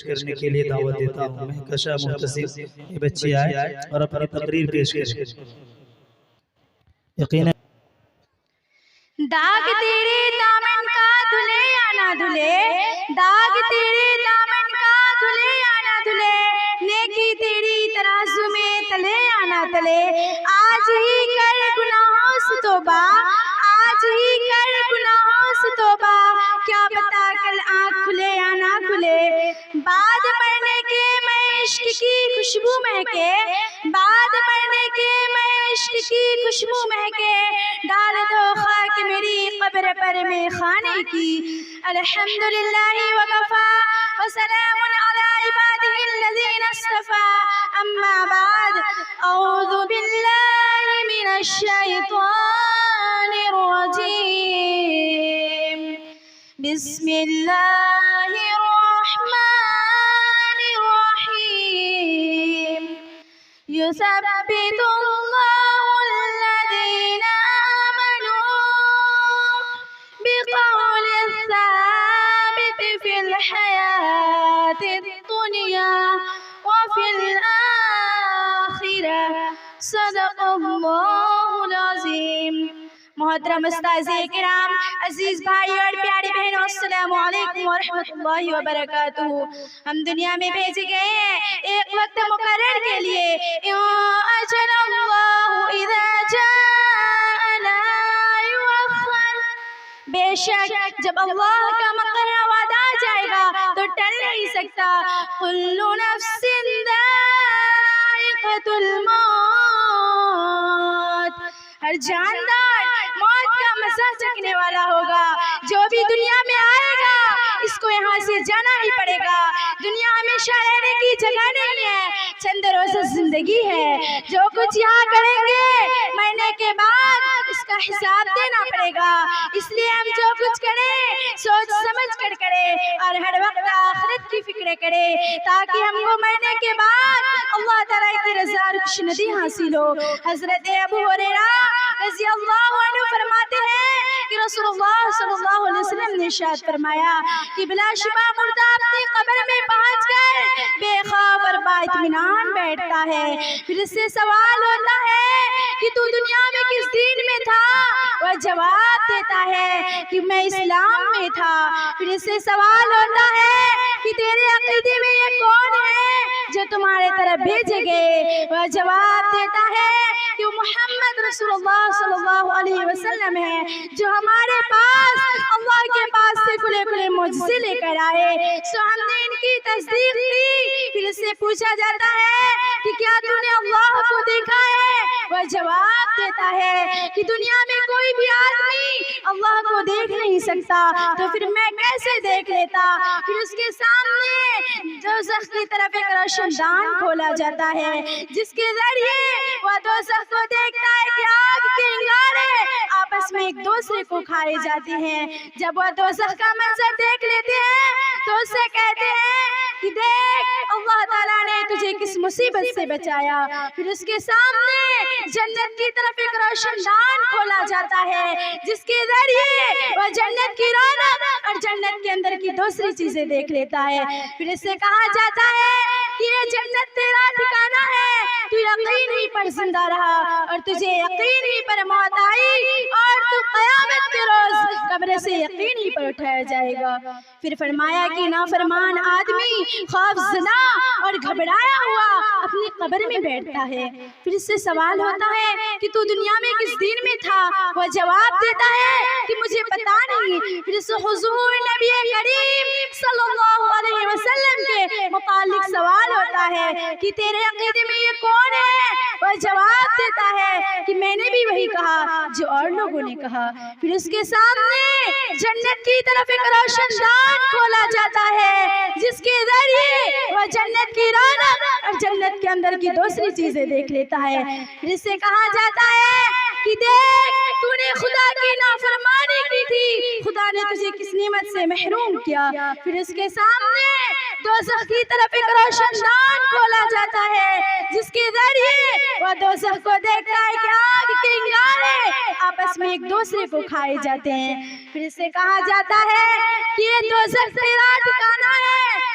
کرنے کے لیے دعوت دیتا ہوں۔ مہکشا محتسب یہ بچے آئے اور اپنی تقریر پیش کریں۔ یقیناً داغ تیرے دامن کا دھلے یا نہ دھلے، داغ تیرے دامن کا دھلے یا نہ دھلے، نیکی تیری ترازو میں تلے یا نہ تلے، آج ہی کر گناہوں سے توبہ، آج ہی کر گناہوں سے توبہ، کیا پتا کل آنکھ کھلے یا نہ کھلے، بعد مرنے کے میں عشق کی خوشبو مہکے، بعد مرنے کے میں عشق کی خوشبو مہکے، ڈال دو خاک میری قبر پر میں خانے کی، الحمدللہ وکفا وسلام علی عبادہ الذین اصطفیٰ، اما بعد، اعوذ باللہ من الشیطان الرجیم، بسم اللہ الرحمن الرحیم، یثبت اللہ الذین بقول الثابت في الحياة الدنيا وفي الآخرة، صدق اللہ العظیم۔ محترم استاذ کرام، عزیز بھائی اور پیاری بہنوں، السلام علیکم ورحمۃ اللہ وبرکاتہ۔ ہم دنیا میں بھیجے گئے ہیں ایک وقت مقرر کے لیے، اجل اللہ اذا جاء لا یؤخر، بے شک جب اللہ کا مقررہ وعدہ آ جائے گا تو ٹل نہیں سکتا، کل نفس ذائقۃ الموت، ہر جاندار موت کا مزہ چکھنے والا ہوگا، جو بھی دنیا میں آئے گا اس کو یہاں سے جانا ہی پڑے گا، دنیا ہمیشہ رہنے کی جگہ نہیں ہے، چند روز زندگی ہے، جو کچھ یہاں کریں گے مرنے کے بعد اس کا حساب دینا پڑے گا، اس لیے ہم جو کچھ کریں سوچ سمجھ کر کریں اور ہر وقت آخرت کی فکر کریں، تاکہ ہم کو مرنے کے بعد اللہ تعالیٰ کی رضا اور خوشنودی حاصل ہو۔ حضرت ابو ہریرہ رضی اللہ عنہ فرماتے ہیں کہ رسول اللہ صلی اللہ علیہ وسلم نے ارشاد فرمایا کہ بلا شبہ مردہ اپنی قبر میں پہنچ کر بے خوف اور با اطمینان بیٹھتا ہے، پھر اس سے سوال ہوتا ہے کہ تو دنیا میں کس دین میں تھا، وہ جواب دیتا ہے کہ میں اسلام میں تھا، پھر اس سے سوال ہوتا ہے کہ تیرے عقیدے میں یہ کون ہے جو تمہارے طرف بھیجے گئے، وہ جواب دیتا ہے کہ محمد رسول اللہ صلی اللہ علیہ وسلم ہے جو ہمارے پاس اللہ کے پاس سے کھلے کھلے معجزے لے کر آئے، سو ہم نے ان کی تصدیق کی۔ پھر اس سے پوچھا جاتا ہے کہ کیا تو نے اللہ کو دیکھا ہے، وہ جواب دیتا ہے کہ دنیا میں کوئی بھی آدمی اللہ کو دیکھ نہیں سکتا، تو پھر میں کیسے دیکھ لیتا؟ پھر اس کے سامنے دوزخ کی طرف ایک روشن دان کھولا جاتا ہے، جس کے ذریعے وہ دوزخ کو دیکھتا ہے کہ آگ کے انگارے آپس میں ایک دوسرے کو کھائے جاتے ہیں۔ جب وہ دوزخ کا منظر دیکھ لیتے ہیں تو اس سے کہتے ہیں کہ دیکھ اللہ تعالیٰ نے تجھے کس مصیبت سے بچایا۔ پھر اس کے سامنے جنت کی طرف ایک روشن دان کھولا جاتا ہے، جس کے ذریعے وہ جنت کی رونق اور جنت کے اندر کی دوسری چیزیں دیکھ لیتا ہے۔ پھر اس سے کہا جاتا ہے کہ یہ جنت تیرا ٹھکانہ ہے، تو یقین ہی پر زندہ رہا اور تجھے یقین ہی پر موت آئی اور تو قیامت کے روز قبر سے یقین ہی پر اٹھایا جائے گا۔ پھر فرمایا کہ نافرمان آدمی خوف زدہ اور گھبرایا ہوا اپنی قبر میں بیٹھتا ہے، پھر اس سے سوال ہوتا ہے کہ تو دنیا میں کس دین میں تھا، وہ جواب دیتا ہے کہ مجھے پتا نہیں۔ پھر اس حضور نبی کریم صلی اللہ علیہ وسلم کے متعلق سوال ہوتا ہے کہ تیرے عقیدے میں یہ کون ہے، وہ جواب دیتا ہے کہ میں نے بھی وہی کہا جو اور لوگوں نے کہا۔ پھر اس کے سامنے جنت کی طرف ایک روشن دان کھولا جاتا ہے، جس کے ذریعے وہ جنت کی رونق اور جنت کے اندر کی دوسری چیزیں دیکھ لیتا ہے۔ پھر اس سے کہا جاتا ہے کہ دیکھ تو نے خدا کی نافرمانی کی تھی، خدا نے تجھے کس نعمت سے محروم کیا۔ پھر اس کے سامنے دوزخ کی طرف ایک روشن دان کھولا جاتا ہے، جس کے ذریعے وہ دوزخ کو دیکھتا ہے کہ آگ کے انگارے آپس میں ایک دوسرے کو کھائے جاتے ہیں۔ پھر اس سے کہا جاتا ہے کہ یہ دوزخ تیرا ٹھکانہ ہے،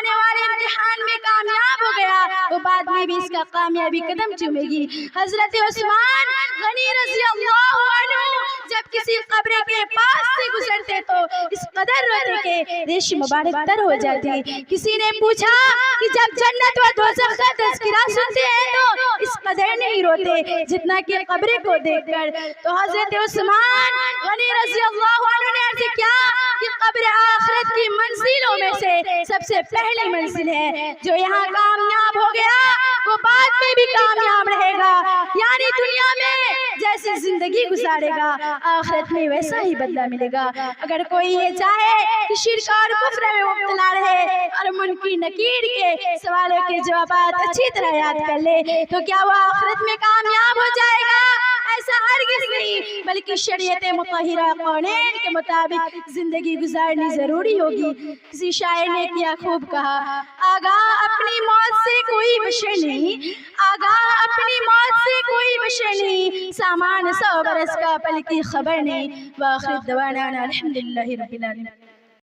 آنے والے امتحان میں کامیاب ہو گیا وہ بعد میں بھی اس کا کامیابی قدم چومے گی۔ حضرت عثمان غنی رضی اللہ عنہ جب کسی قبر کے پاس سے گزرتے تو اس قدر روتے کہ ریش مبارک تر ہو جاتی۔ کسی نے پوچھا کہ جب جنت و دوزخ کا تذکرہ سنتے ہیں تو اس قدر نہیں روتے جتنا کہ قبر کو دیکھ کر؟ تو حضرت عثمان غنی رضی اللہ عنہ نے عرض کیا کہ قبر آخرت کی منزلوں میں سے سب سے پہلی منزل ہے، جو یہاں کامیاب ہو گیا وہ بعد میں بھی کامیاب رہے گا، یعنی دنیا میں جیسے زندگی گزارے گا آخرت میں ویسا ہی بدلہ ملے گا۔ اگر کوئی یہ چاہے کہ شرک اور کفر میں مبتلا رہے اور منکر نکیر کے سوالوں کے جوابات اچھی طرح یاد کر لے تو کیا وہ آخرت میں کامیاب ہو جائے گا؟ ایسا ہرگز نہیں، بلکہ شریعت مطہرہ قانون کے مطابق زندگی گزارنی ضروری ہوگی۔ کسی شاعر نے کیا خوب کہا، آگاہ اپنی موت سے کوئی بشر نہیں، آگاہ اپنی موت سے کوئی بشر نہیں، سامان 100 برس کا پل کی خبر نہیں۔ وآخر دعوانا الحمدللہ رب العالمین۔